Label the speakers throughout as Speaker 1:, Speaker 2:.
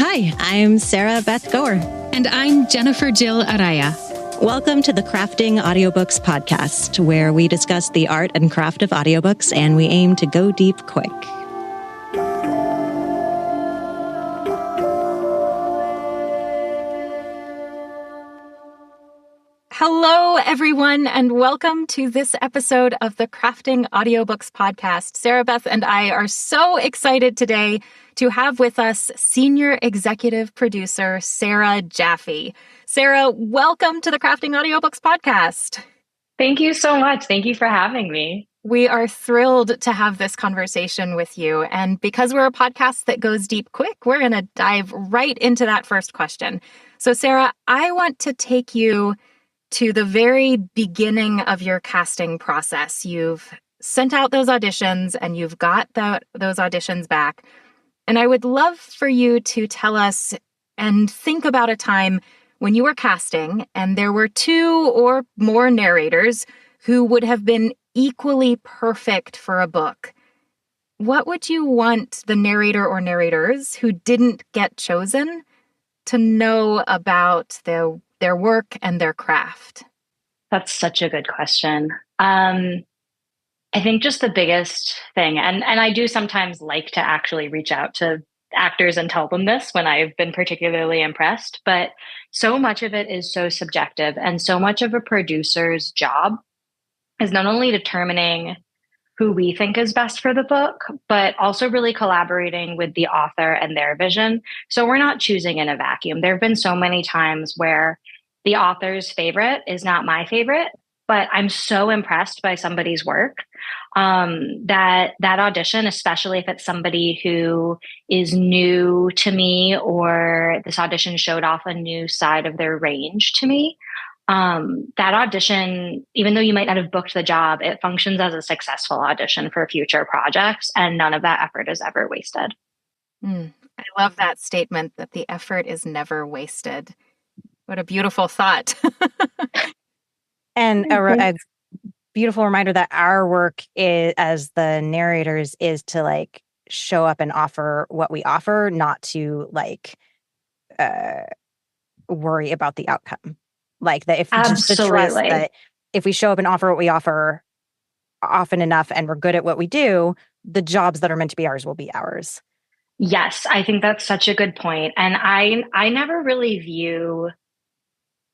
Speaker 1: Hi, I'm Sarah Beth Goer.
Speaker 2: And I'm Jennifer Jill Araya.
Speaker 1: Welcome to the Crafting Audiobooks podcast, where we discuss the art and craft of audiobooks, and we aim to go deep quick.
Speaker 2: Hello, everyone, and welcome to this episode of the Crafting Audiobooks podcast. Sarah Beth and I are so excited today to have with us Senior Executive Producer Sara Jaffe. Sarah, welcome to the Crafting Audiobooks podcast.
Speaker 3: Thank you so much. Thank you for having me.
Speaker 2: We are thrilled to have this conversation with you. And because we're a podcast that goes deep quick, we're going to dive right into that first question. So, Sarah, I want to take you to the very beginning of your casting process. You've sent out those auditions and you've got those auditions back. And I would love for you to tell us and think about a time when you were casting and there were two or more narrators who would have been equally perfect for a book. What would you want the narrator or narrators who didn't get chosen to know about their work and their craft?
Speaker 3: That's such a good question. I think just the biggest thing, and I do sometimes like to actually reach out to actors and tell them this when I've been particularly impressed, but so much of it is so subjective, and so much of a producer's job is not only determining who we think is best for the book, but also really collaborating with the author and their vision. So we're not choosing in a vacuum. There have been so many times where the author's favorite is not my favorite, but I'm so impressed by somebody's work that audition, especially if it's somebody who is new to me or this audition showed off a new side of their range to me, that audition, even though you might not have booked the job, it functions as a successful audition for future projects, and none of that effort is ever wasted.
Speaker 2: I love that statement that the effort is never wasted. What a beautiful thought.
Speaker 1: And a beautiful reminder that our work is, as the narrators, is to show up and offer what we offer, not to worry about the outcome. Just to trust that if we show up and offer what we offer often enough and we're good at what we do, the jobs that are meant to be ours will be ours.
Speaker 3: Yes, I think that's such a good point. And I never really view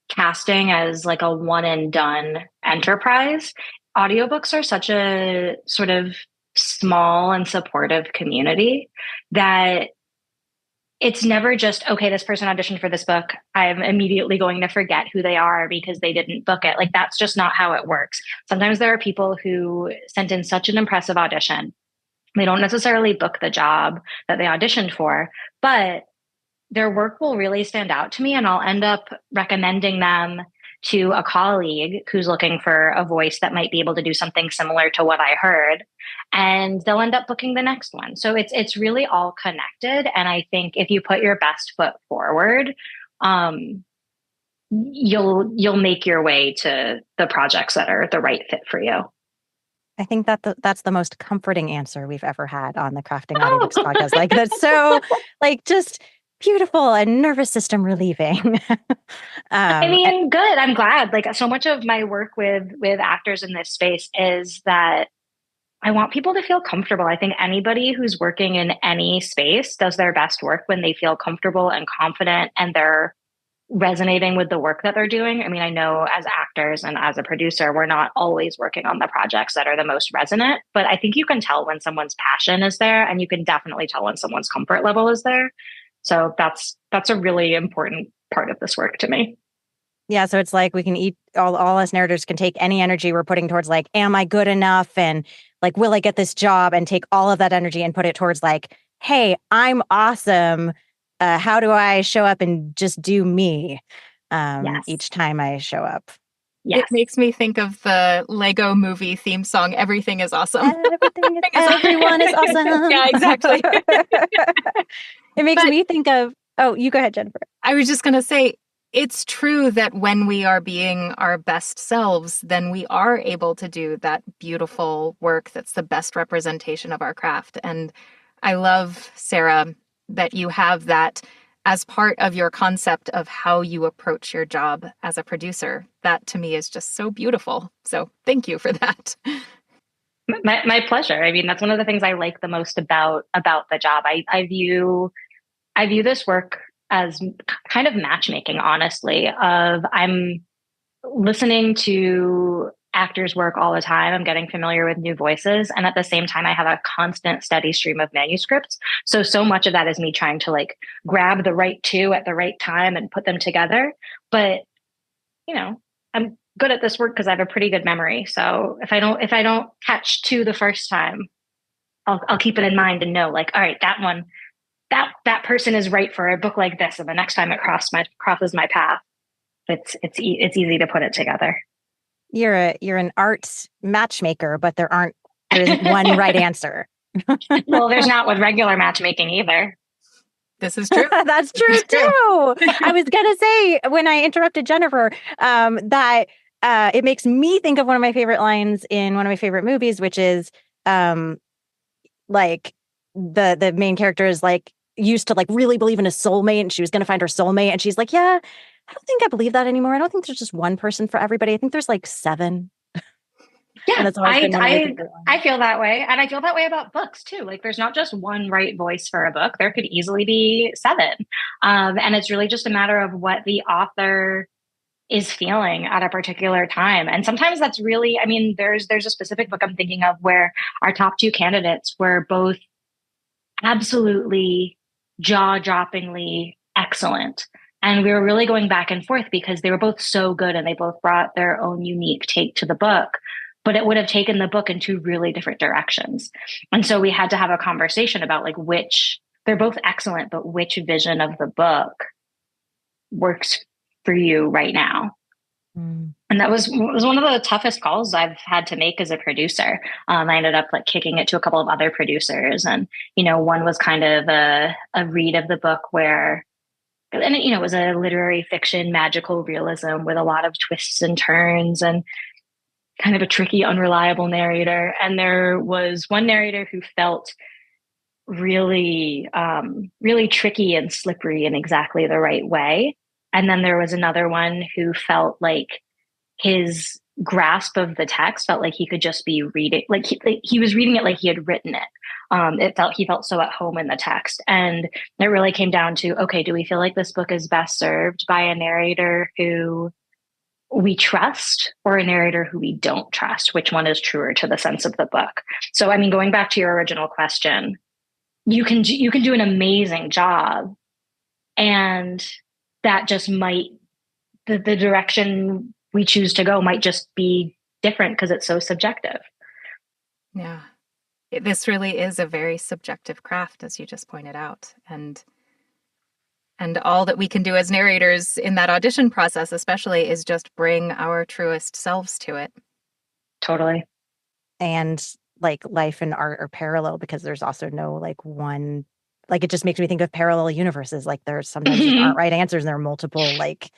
Speaker 3: casting as like a one and done enterprise. Audiobooks are such a sort of small and supportive community that it's never just, okay, this person auditioned for this book, I'm immediately going to forget who they are because they didn't book it. Like, that's just not how it works. Sometimes there are people who sent in such an impressive audition. They don't necessarily book the job that they auditioned for, but their work will really stand out to me, and I'll end up recommending them to a colleague who's looking for a voice that might be able to do something similar to what I heard, and they'll end up booking the next one. So it's really all connected, and I think if you put your best foot forward, you'll make your way to the projects that are the right fit for you.
Speaker 1: I think that's the most comforting answer we've ever had on the Crafting Audiobooks podcast. That's so just beautiful and nervous system relieving.
Speaker 3: I mean, good. I'm glad. So much of my work with actors in this space is that I want people to feel comfortable. I think anybody who's working in any space does their best work when they feel comfortable and confident and they're resonating with the work that they're doing. I mean, I know as actors and as a producer, we're not always working on the projects that are the most resonant, but I think you can tell when someone's passion is there, and you can definitely tell when someone's comfort level is there. So that's a really important part of this work to me.
Speaker 1: Yeah, so it's we can eat, all us narrators can take any energy we're putting towards am I good enough? And will I get this job? And take all of that energy and put it towards hey, I'm awesome. How do I show up and just do me
Speaker 3: Yes.
Speaker 1: each time I show up?
Speaker 3: Yes.
Speaker 2: It makes me think of the Lego movie theme song, Everything is Awesome.
Speaker 1: Everyone is awesome.
Speaker 2: Yeah, exactly.
Speaker 1: It makes me think of, you go ahead, Jennifer.
Speaker 2: I was just going to say, it's true that when we are being our best selves, then we are able to do that beautiful work that's the best representation of our craft. And I love, Sarah, that you have that as part of your concept of how you approach your job as a producer. That to me is just so beautiful. So thank you for that.
Speaker 3: My pleasure. I mean, that's one of the things I like the most about the job. I view this work as kind of matchmaking, honestly, of I'm listening to actors work all the time. I'm getting familiar with new voices. And at the same time, I have a constant steady stream of manuscripts. So much of that is me trying to like grab the right two at the right time and put them together. But, you know, I'm good at this work because I have a pretty good memory. So if I don't catch two the first time, I'll keep it in mind and know like, all right, that one, that person is right for a book like this. And the next time it crosses my path, it's easy to put it together.
Speaker 1: You're an arts matchmaker, but there isn't one right answer.
Speaker 3: Well, there's not with regular matchmaking either.
Speaker 2: This is true.
Speaker 1: That's true too. I was gonna say when I interrupted Jennifer, that it makes me think of one of my favorite lines in one of my favorite movies, which is like the main character is like used to like really believe in a soulmate, and she was gonna find her soulmate, and she's like, yeah, I don't think I believe that anymore. I don't think there's just one person for everybody. I think there's like 7.
Speaker 3: Yeah,
Speaker 1: And that's always been one of my favorite ones.
Speaker 3: I feel that way. And I feel that way about books too. Like there's not just one right voice for a book. There could easily be 7. And it's really just a matter of what the author is feeling at a particular time. And sometimes that's really, I mean, there's a specific book I'm thinking of where our top 2 candidates were both absolutely jaw-droppingly excellent. And we were really going back and forth because they were both so good and they both brought their own unique take to the book. But it would have taken the book in 2 really different directions. And so we had to have a conversation about like they're both excellent, but which vision of the book works for you right now. And that was one of the toughest calls I've had to make as a producer. I ended up like kicking it to a couple of other producers, and one was kind of a read of the book where, and it was a literary fiction, magical realism with a lot of twists and turns, and kind of a tricky, unreliable narrator. And there was one narrator who felt really, really tricky and slippery in exactly the right way. And then there was another one who felt like his grasp of the text felt like he could just be reading, like he was reading it like he had written it. He felt so at home in the text. And it really came down to, okay, do we feel like this book is best served by a narrator who we trust or a narrator who we don't trust? Which one is truer to the sense of the book? So, I mean, going back to your original question, you can do an amazing job, and that just might, the direction we choose to go might just be different because it's so subjective.
Speaker 2: Yeah. This really is a very subjective craft, as you just pointed out. And all that we can do as narrators in that audition process, especially, is just bring our truest selves to it.
Speaker 3: Totally.
Speaker 1: And like life and art are parallel because there's also no like one, like it just makes me think of parallel universes. Like there's sometimes just aren't right answers, and there are multiple like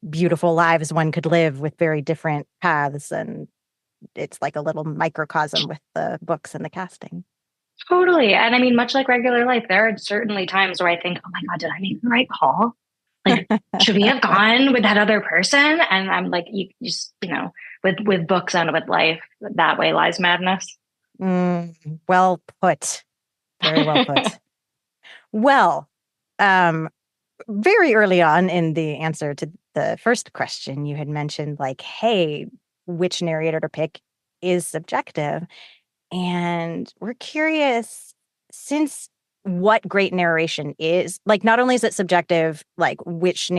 Speaker 1: beautiful lives one could live with very different paths, and it's like a little microcosm with the books and the casting.
Speaker 3: Totally. And I mean, much like regular life, there are certainly times where I think, oh my God, did I make the right call? Like, should we have gone with that other person? And I'm like, you just, with books and with life, that way lies madness.
Speaker 1: Well put. Very well put. Well, very early on in the answer to the first question, you had mentioned like, hey, which narrator to pick is subjective. And we're curious, since what great narration is, like, not only is it subjective, like which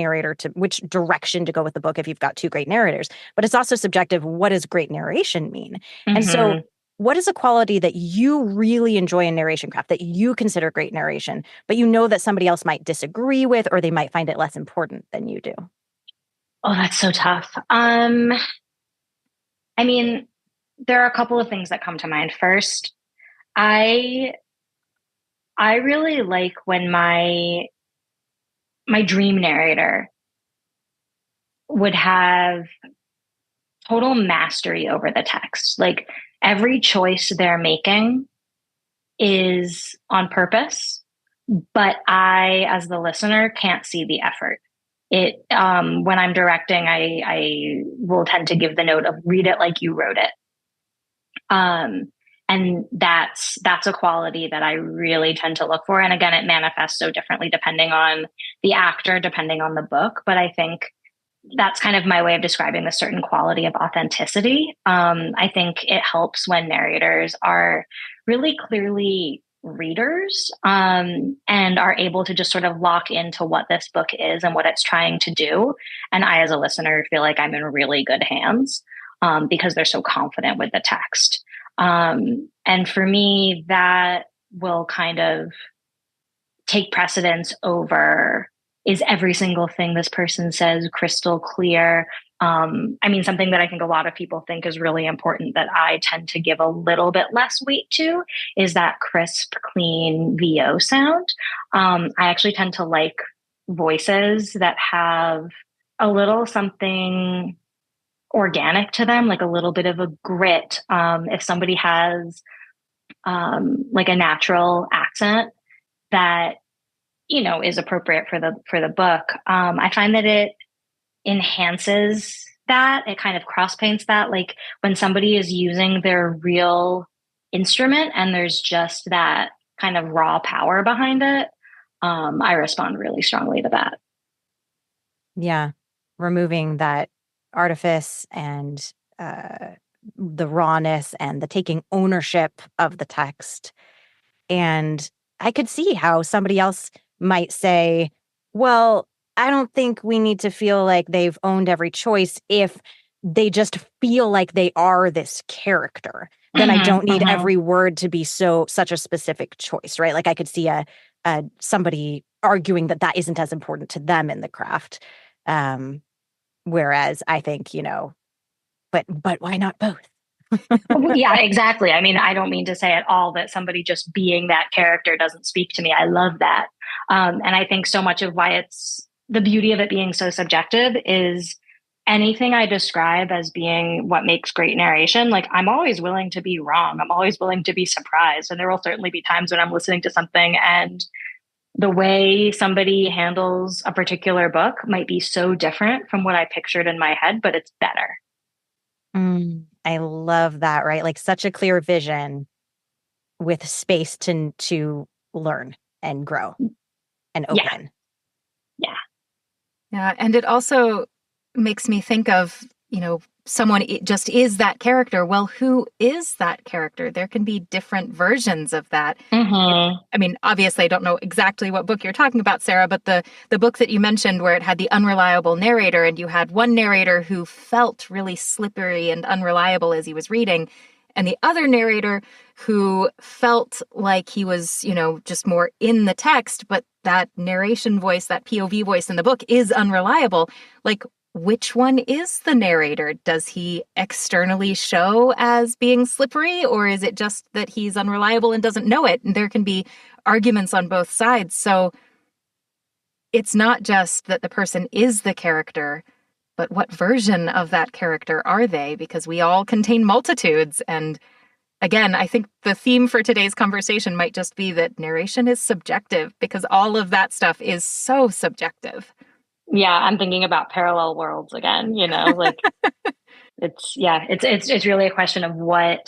Speaker 1: direction to go with the book if you've got 2 great narrators, but it's also subjective, what does great narration mean? Mm-hmm. And so what is a quality that you really enjoy in narration craft that you consider great narration, but you know that somebody else might disagree with, or they might find it less important than you do?
Speaker 3: Oh, that's so tough. I mean, there are a couple of things that come to mind. First, I really like when my dream narrator would have total mastery over the text. Like every choice they're making is on purpose. but I, as the listener, can't see the effort. When I'm directing, I will tend to give the note of read it like you wrote it. And that's a quality that I really tend to look for. And again, it manifests so differently depending on the actor, depending on the book. But I think that's kind of my way of describing the certain quality of authenticity. I think it helps when narrators are really clearly readers, and are able to just sort of lock into what this book is and what it's trying to do. And I, as a listener, feel like I'm in really good hands, because they're so confident with the text. And for me, that will kind of take precedence over, is every single thing this person says crystal clear? I mean, something that I think a lot of people think is really important that I tend to give a little bit less weight to is that crisp, clean VO sound. I actually tend to like voices that have a little something organic to them, like a little bit of a grit. If somebody has like a natural accent that is appropriate for the book, I find that it enhances that. It kind of cross paints that, like when somebody is using their real instrument and there's just that kind of raw power behind it. I respond really strongly to that.
Speaker 1: Yeah. Removing that artifice and the rawness and the taking ownership of the text. And I could see how somebody else might say, well, I don't think we need to feel like they've owned every choice if they just feel like they are this character. Then I don't need every word to be such a specific choice, right? Like I could see a somebody arguing that that isn't as important to them in the craft. Whereas I think, but why not both?
Speaker 3: Yeah, exactly. I mean, I don't mean to say at all that somebody just being that character doesn't speak to me. I love that. And I think so much of why it's the beauty of it being so subjective is anything I describe as being what makes great narration, like I'm always willing to be wrong. I'm always willing to be surprised. And there will certainly be times when I'm listening to something and the way somebody handles a particular book might be so different from what I pictured in my head, but it's better.
Speaker 1: I love that, right? Like such a clear vision with space to learn and grow and
Speaker 3: Yeah.
Speaker 1: open.
Speaker 3: Yeah.
Speaker 2: Yeah. And it also makes me think of, someone just is that character. Well, who is that character? There can be different versions of that.
Speaker 3: Mm-hmm.
Speaker 2: I mean, obviously, I don't know exactly what book you're talking about, Sarah, but the book that you mentioned where it had the unreliable narrator and you had one narrator who felt really slippery and unreliable as he was reading, and the other narrator who felt like he was, just more in the text, but that narration voice, that POV voice in the book is unreliable. Like, which one is the narrator? Does he externally show as being slippery, or is it just that he's unreliable and doesn't know it? And there can be arguments on both sides. So it's not just that the person is the character, but what version of that character are they? Because we all contain multitudes. And again, I think the theme for today's conversation might just be that narration is subjective because all of that stuff is so subjective.
Speaker 3: Yeah, I'm thinking about parallel worlds again, like it's really a question of what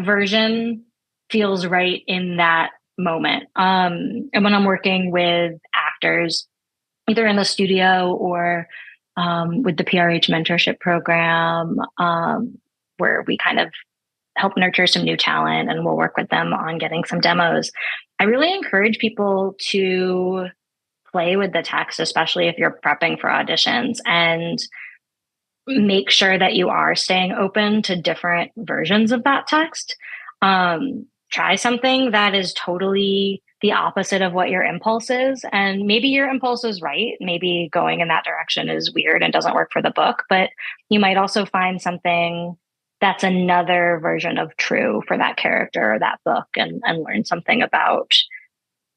Speaker 3: version feels right in that moment. And when I'm working with actors, either in the studio or with the PRH mentorship program, where we kind of help nurture some new talent and we'll work with them on getting some demos. I really encourage people to play with the text, especially if you're prepping for auditions, and make sure that you are staying open to different versions of that text. Try something that is totally the opposite of what your impulse is. And maybe your impulse is right. Maybe going in that direction is weird and doesn't work for the book, but you might also find something that's another version of true for that character or that book, and learn something about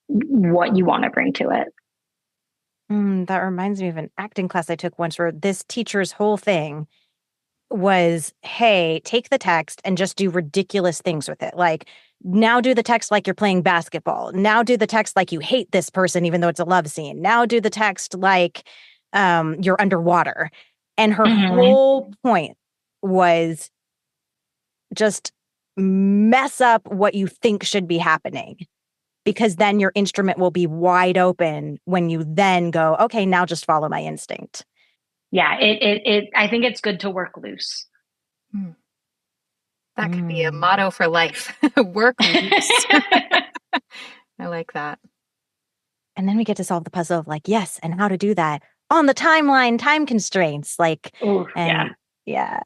Speaker 3: what you want to bring to it.
Speaker 1: That reminds me of an acting class I took once where this teacher's whole thing was, hey, take the text and just do ridiculous things with it. Like Now do the text like you're playing basketball. Now do the text like you hate this person, even though it's a love scene. Now do the text like you're underwater. And her
Speaker 3: Mhm.
Speaker 1: whole point was just mess up what you think should be happening, because then your instrument will be wide open when you then go, okay, now just follow my instinct.
Speaker 3: Yeah, it I think it's good to work loose.
Speaker 2: Hmm. That could be a
Speaker 1: Mm.
Speaker 2: motto for life. Work loose. I like that.
Speaker 1: And then we get to solve the puzzle of like, yes, and how to do that on the timeline, time constraints. Like,
Speaker 3: Oh, yeah.
Speaker 1: and yeah.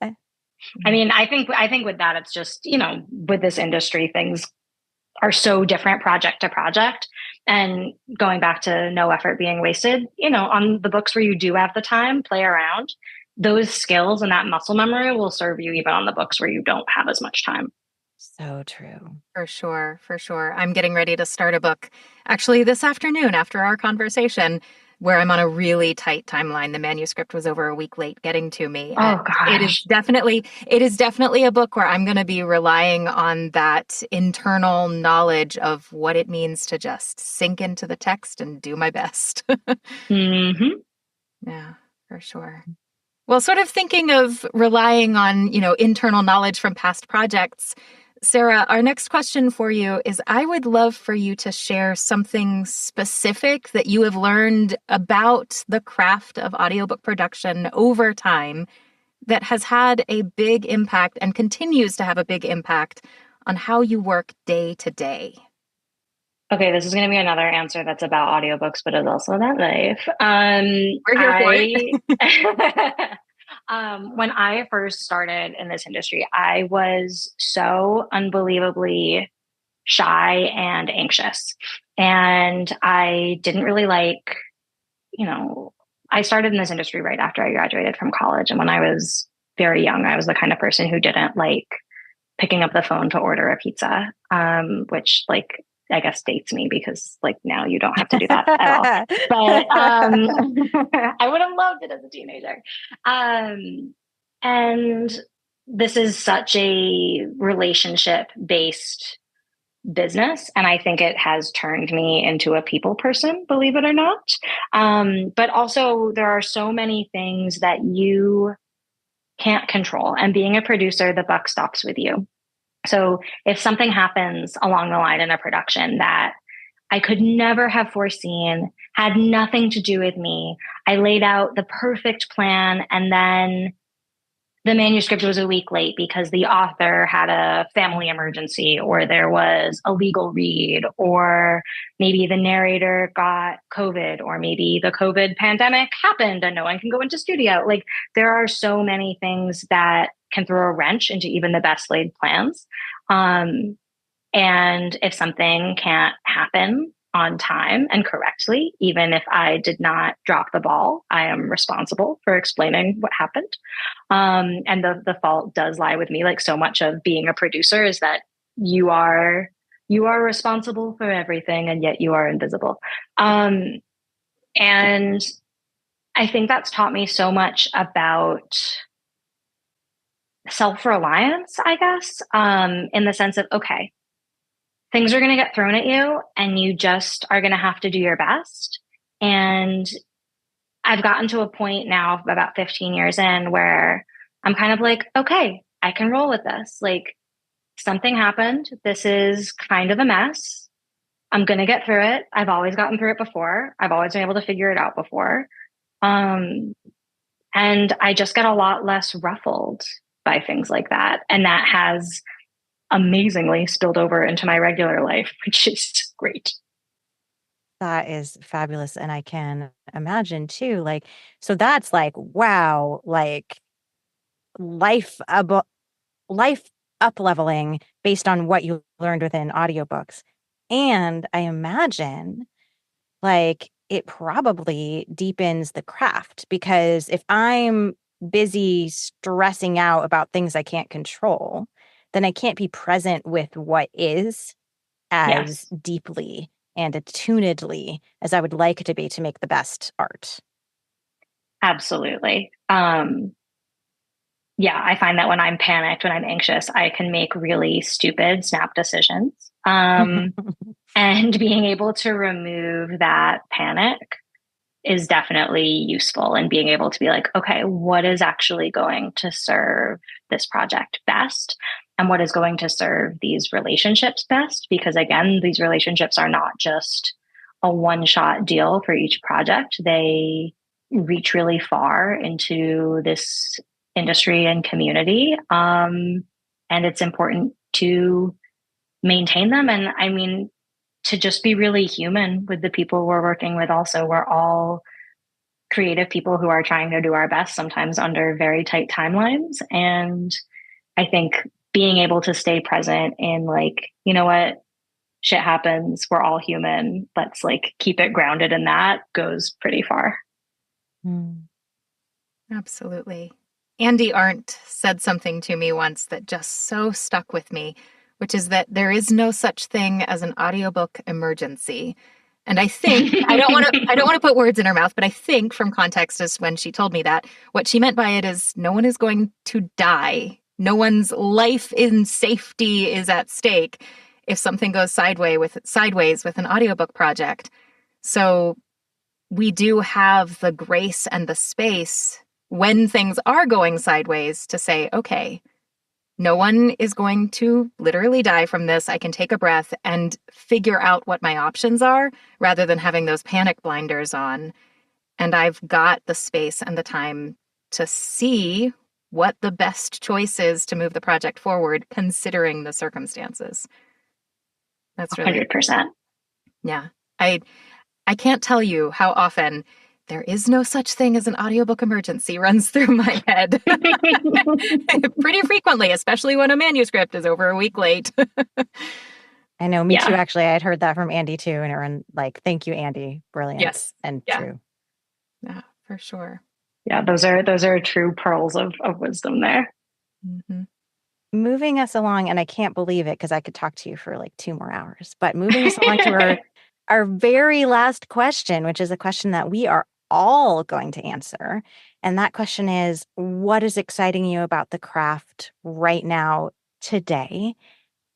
Speaker 3: I mean, I think with that, it's just, you know, with this industry, things are so different project to project. And going back to no effort being wasted, you know, on the books where you do have the time, play around. Those skills and that muscle memory will serve you even on the books where you don't have as much time.
Speaker 1: So true.
Speaker 2: For sure, for sure. I'm getting ready to start a book actually this afternoon after our conversation, where I'm on a really tight timeline. The manuscript was over a week late getting to me. And
Speaker 3: Oh gosh.
Speaker 2: it is definitely a book where I'm going to be relying on that internal knowledge of what it means to just sink into the text and do my best.
Speaker 3: Hmm.
Speaker 2: Yeah, for sure. Well, sort of thinking of relying on, internal knowledge from past projects, Sara, our next question for you is I would love for you to share something specific that you have learned about the craft of audiobook production over time that has had a big impact and continues to have a big impact on how you work day to day.
Speaker 3: Okay, this is going to be another answer that's about audiobooks, but is also about life.
Speaker 2: We're here for it.
Speaker 3: I when I first started in this industry, I was so unbelievably shy and anxious, and I didn't really like, you know, I started in this industry right after I graduated from college, and when I was very young, I was the kind of person who didn't like picking up the phone to order a pizza, which like I guess dates me because like now you don't have to do that at all. But I would have loved it as a teenager. And this is such a relationship based business. And I think it has turned me into a people person, believe it or not. But also, there are so many things that you can't control. And being a producer, the buck stops with you. So if something happens along the line in a production that I could never have foreseen, had nothing to do with me, I laid out the perfect plan and then the manuscript was a week late because the author had a family emergency or there was a legal read or maybe the narrator got COVID or maybe the COVID pandemic happened and no one can go into studio. Like there are so many things that can throw a wrench into even the best laid plans. Um, and if something can't happen on time and correctly, even if I did not drop the ball, I am responsible for explaining what happened. And the fault does lie with me. Like so much of being a producer is that you are you are responsible for everything, and yet you are invisible. And I think that's taught me so much about self reliance, I guess, in the sense of okay, things are going to get thrown at you and you just are going to have to do your best. And I've gotten to a point now about 15 years in where I'm kind of like, okay, I can roll with this. Like something happened. This is kind of a mess. I'm going to get through it. I've always gotten through it before. I've always been able to figure it out before. Um, and I just get a lot less ruffled by things like that. And that has amazingly spilled over into my regular life, which is great.
Speaker 1: That is fabulous. And I can imagine too, like, so that's like, wow, like life, life up leveling based on what you learned within audiobooks. And I imagine like it probably deepens the craft, because if I'm busy stressing out about things I can't control, then I can't be present with what is as
Speaker 3: Yes,
Speaker 1: deeply and attunedly as I would like to be to make the best art.
Speaker 3: absolutely. yeah, I find that when I'm panicked, when I'm anxious, I can make really stupid snap decisions. And being able to remove that panic is definitely useful, and being able to be like, okay, what is actually going to serve this project best? And what is going to serve these relationships best? Because again, these relationships are not just a one shot deal for each project. They reach really far into this industry and community. And it's important to maintain them. And I mean, to just be really human with the people we're working with also. We're all creative people who are trying to do our best, sometimes under very tight timelines. And I think being able to stay present in like, you know what, shit happens, we're all human, let's like keep it grounded in that goes pretty far.
Speaker 1: Mm.
Speaker 2: Absolutely. Andy Arndt said something to me once that just so stuck with me, which is that there is no such thing as an audiobook emergency. And I think I don't want to put words in her mouth, but I think from context as when she told me that, what she meant by it is no one is going to die. No one's life in safety is at stake if something goes sideways with an audiobook project. So we do have the grace and the space when things are going sideways to say, okay, no one is going to literally die from this. I can take a breath and figure out what my options are rather than having those panic blinders on. And I've got the space and the time to see what the best choice is to move the project forward, considering the circumstances. That's really
Speaker 3: 100%.
Speaker 2: Yeah. I can't tell you how often there is no such thing as an audiobook emergency runs through my head. Pretty frequently, especially when a manuscript is over a week late.
Speaker 1: I know, me
Speaker 3: Yeah.
Speaker 1: too. Actually, I had heard that from Andy too, and everyone like, "Thank you, Andy. Brilliant
Speaker 2: Yes.
Speaker 1: and
Speaker 2: Yeah.
Speaker 1: true."
Speaker 2: Yeah, for sure.
Speaker 3: Yeah, those are true pearls of wisdom there.
Speaker 2: Mm-hmm.
Speaker 1: Moving us along, and I can't believe it because I could talk to you for like 2 more hours. But moving us along to our very last question, which is a question that we are all going to answer, and that question is, what is exciting you about the craft right now, today?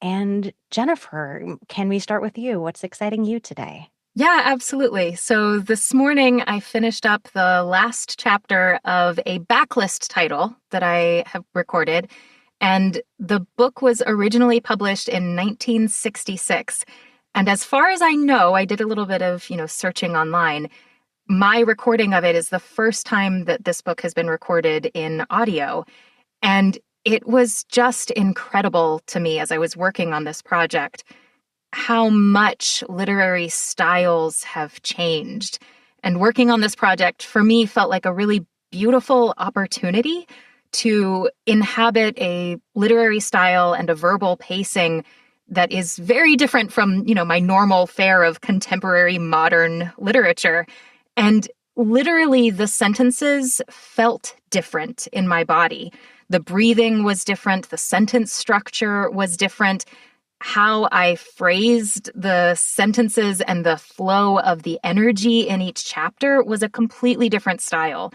Speaker 1: And Jennifer, can we start with you? What's exciting you today?
Speaker 2: Yeah, absolutely. So this morning I finished up the last chapter of a backlist title that I have recorded. And the book was originally published in 1966. And as far as I know, I did a little bit of, searching online. My recording of it is the first time that this book has been recorded in audio. And it was just incredible to me as I was working on this project how much literary styles have changed. And working on this project for me felt like a really beautiful opportunity to inhabit a literary style and a verbal pacing that is very different from, my normal fare of contemporary modern literature. And literally the sentences felt different in my body. The breathing was different, the sentence structure was different. How I phrased the sentences and the flow of the energy in each chapter was a completely different style.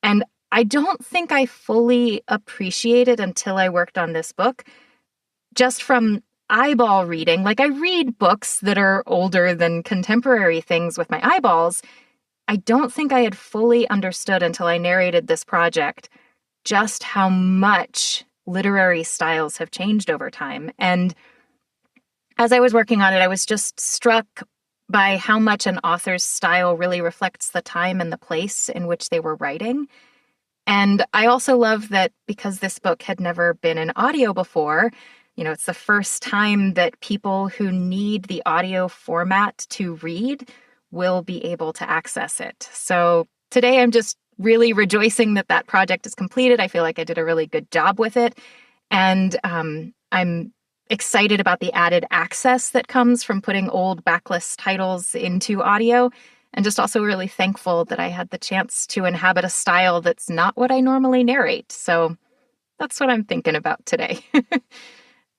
Speaker 2: And I don't think I fully appreciated until I worked on this book, just from eyeball reading. Like I read books that are older than contemporary things with my eyeballs. I don't think I had fully understood until I narrated this project just how much literary styles have changed over time. And as I was working on it, I was just struck by how much an author's style really reflects the time and the place in which they were writing. And I also love that because this book had never been in audio before, it's the first time that people who need the audio format to read will be able to access it. So today I'm just really rejoicing that that project is completed. I feel like I did a really good job with it. And I'm excited about the added access that comes from putting old backlist titles into audio, and just also really thankful that I had the chance to inhabit a style that's not what I normally narrate. So that's what I'm thinking about today.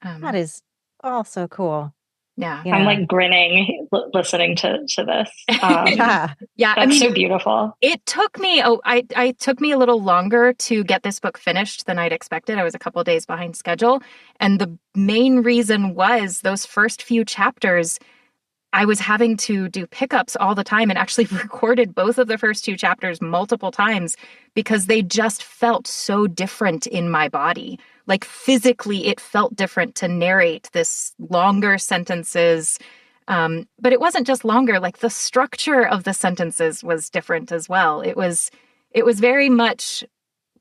Speaker 1: That is all so cool.
Speaker 2: Yeah.
Speaker 1: You
Speaker 3: I'm
Speaker 1: know?
Speaker 3: like grinning listening to this.
Speaker 1: Yeah.
Speaker 2: Yeah. I
Speaker 3: That's
Speaker 2: mean,
Speaker 3: so beautiful.
Speaker 2: it took me, I took me a little longer to get this book finished than I'd expected. I was a couple of days behind schedule. And the main reason was those first few chapters, I was having to do pickups all the time and actually recorded both of the first two chapters multiple times because they just felt so different in my body. Like physically, it felt different to narrate this longer sentences. But it wasn't just longer, like the structure of the sentences was different as well. It was very much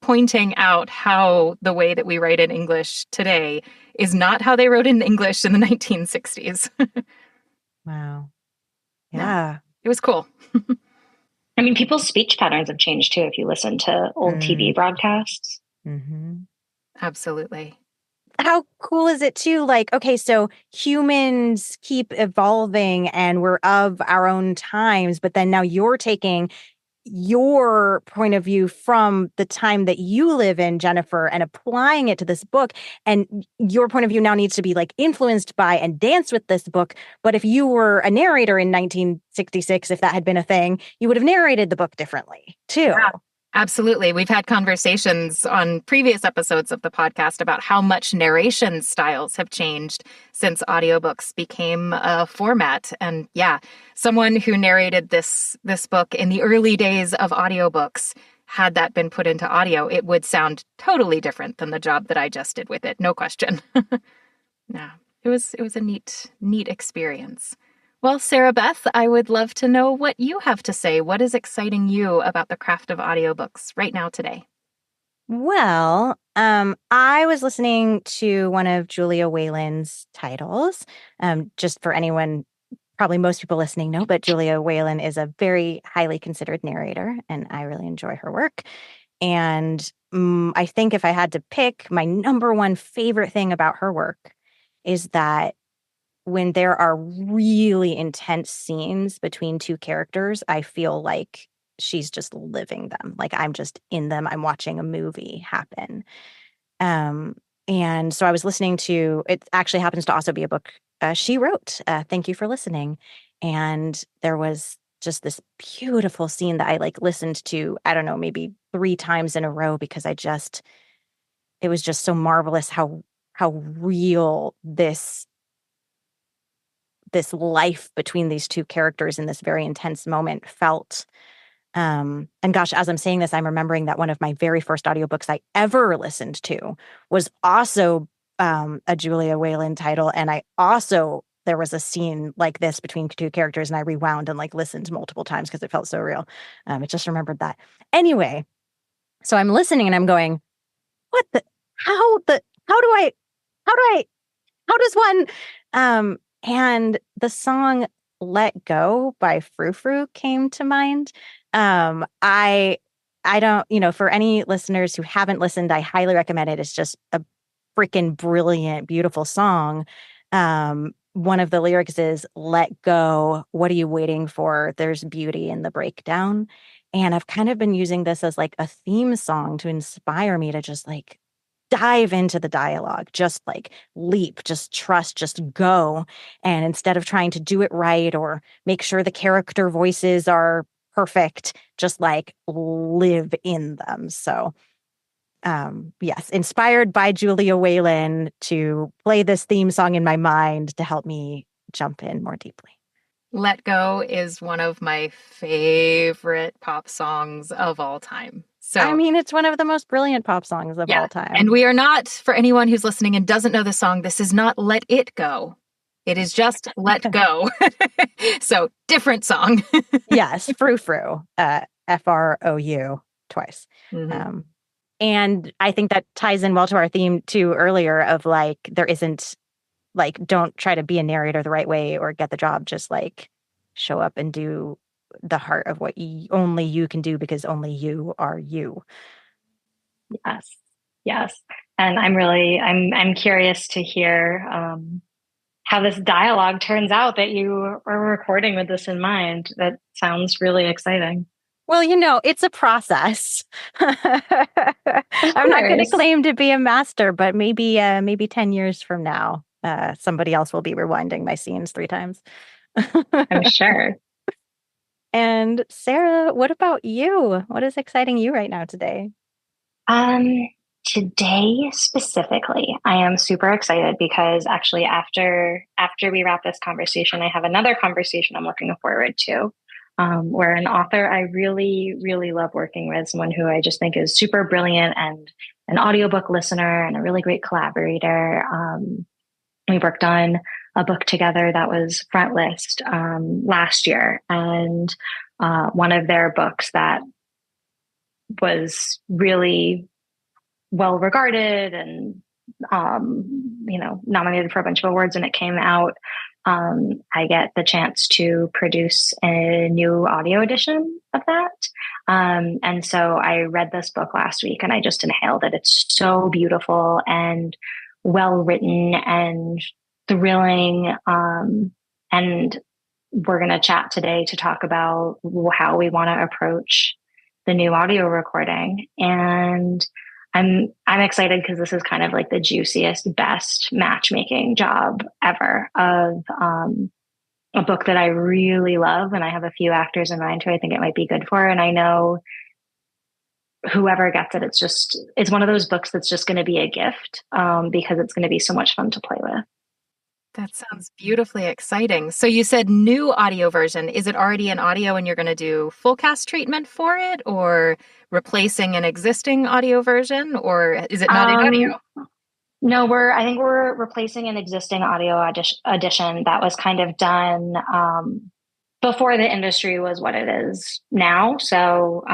Speaker 2: pointing out how the way that we write in English today is not how they wrote in English in the 1960s.
Speaker 1: Wow.
Speaker 2: Yeah,
Speaker 1: Yeah.
Speaker 2: it was cool.
Speaker 3: I mean, people's speech patterns have changed too if you listen to old TV broadcasts.
Speaker 1: Mm-hmm.
Speaker 2: Absolutely.
Speaker 1: How cool is it too? Like, okay, so humans keep evolving and we're of our own times, but then now you're taking your point of view from the time that you live in, Jennifer, and applying it to this book. And your point of view now needs to be like influenced by and dance with this book. But if you were a narrator in 1966, if that had been a thing, you would have narrated the book differently too.
Speaker 2: Yeah, absolutely. We've had conversations on previous episodes of the podcast about how much narration styles have changed since audiobooks became a format. And yeah, someone who narrated this book in the early days of audiobooks, had that been put into audio, it would sound totally different than the job that I just did with it. No question. Yeah, it was a neat experience. Well, Sarah Beth, I would love to know what you have to say. What is exciting you about the craft of audiobooks right now today?
Speaker 1: Well, I was listening to one of Julia Whalen's titles. Just for anyone, probably most people listening know, but Julia Whalen is a very highly considered narrator, and I really enjoy her work. And I think if I had to pick my number one favorite thing about her work is that when there are really intense scenes between two characters, I feel like she's just living them. Like I'm just in them. I'm watching a movie happen. Um, and so I was listening to it, actually happens to also be a book she wrote. Thank you for listening. And there was just this beautiful scene that I like listened to, I don't know, maybe 3 times in a row because it was just so marvelous how real this life between these two characters in this very intense moment felt. And gosh, as I'm saying this, I'm remembering that one of my very first audiobooks I ever listened to was also a Julia Whalen title. And there was a scene like this between two characters, and I rewound and like listened multiple times because it felt so real. I just remembered that. Anyway, so I'm listening and I'm going, what the, how the, how do I, how does one and the song Let Go by Frou Frou came to mind. I don't, for any listeners who haven't listened, I highly recommend it. It's just a freaking brilliant, beautiful song. One of the lyrics is "Let go. What are you waiting for? There's beauty in the breakdown." And I've kind of been using this as like a theme song to inspire me to just like dive into the dialogue, just like leap, just trust, just go. And instead of trying to do it right or make sure the character voices are perfect, just like live in them. So, yes, inspired by Julia Whalen to play this theme song in my mind to help me jump in more deeply.
Speaker 2: Let Go is one of my favorite pop songs of all time.
Speaker 1: I
Speaker 2: So,
Speaker 1: mean, it's one of the most brilliant pop songs of
Speaker 2: yeah.
Speaker 1: all time.
Speaker 2: And we are not, for anyone who's listening and doesn't know the song, this is not Let It Go. It is just Let Go. So, different song.
Speaker 1: Yes, Frou Frou, FROU twice.
Speaker 2: Mhm.
Speaker 1: And I think that ties in well to our theme too earlier of like, there isn't like, don't try to be a narrator the right way or get the job. Just like show up and do the heart of what only you can do because only you are you.
Speaker 3: Yes. Yes. And I'm curious to hear how this dialogue turns out that you are recording with this in mind. That sounds really exciting.
Speaker 1: Well, it's a process.
Speaker 3: Of
Speaker 1: I'm not going to
Speaker 3: course.
Speaker 1: claim to be a master, but maybe 10 years from now. somebody else will be rewinding my scenes 3 times.
Speaker 3: I'm sure.
Speaker 1: And Sara, what about you? What is exciting you right now today?
Speaker 3: Today specifically, I am super excited because actually after we wrap this conversation, I have another conversation I'm looking forward to. Where an author I really, really love working with, someone who I just think is super brilliant and an audiobook listener and a really great collaborator. We worked on a book together that was front list last year, and one of their books that was really well regarded and nominated for a bunch of awards, and it came out. I get the chance to produce a new audio edition of that. And so I read this book last week and I just inhaled it. It's so beautiful and well written and thrilling. And we're going to chat today to talk about how we want to approach the new audio recording. And I'm excited because this is kind of like the juiciest, best matchmaking job ever of a book that I really love, and I have a few actors in mind who I think it might be good for. And I know whoever gets it, it's one of those books that's just going to be a gift because it's going to be so much fun to play with.
Speaker 2: That sounds beautifully exciting. So you said new audio version. Is it already in audio and you're going to do full cast treatment for it, or replacing an existing audio version, or is it not in audio?
Speaker 3: No, I think we're replacing an existing audio edition that was kind of done before the industry was what it is now. So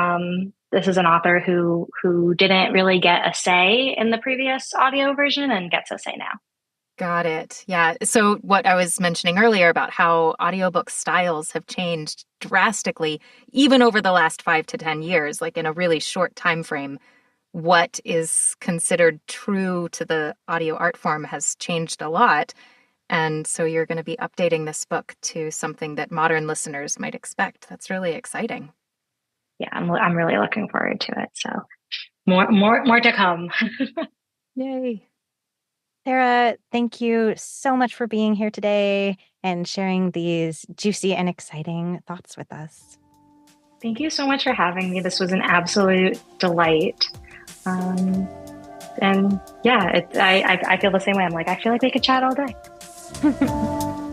Speaker 3: this is an author who didn't really get a say in the previous audio version and gets a say now.
Speaker 2: Got it. Yeah. So what I was mentioning earlier about how audiobook styles have changed drastically, even over the last 5 to 10 years, like in a really short time frame, what is considered true to the audio art form has changed a lot. And so you're going to be updating this book to something that modern listeners might expect. That's really exciting.
Speaker 3: Yeah, I'm really looking forward to it. So more to come.
Speaker 2: Yay.
Speaker 1: Sara, thank you so much for being here today and sharing these juicy and exciting thoughts with us.
Speaker 3: Thank you so much for having me. This was an absolute delight. And yeah, I feel the same way. I'm like, I feel like we could chat all day.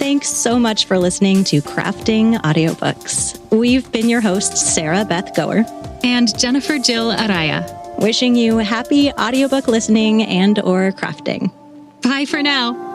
Speaker 1: Thanks so much for listening to Crafting Audiobooks. We've been your hosts, Sarah Beth Goer
Speaker 2: and Jennifer Jill Araya,
Speaker 1: wishing you happy audiobook listening and/or crafting.
Speaker 2: Bye for now.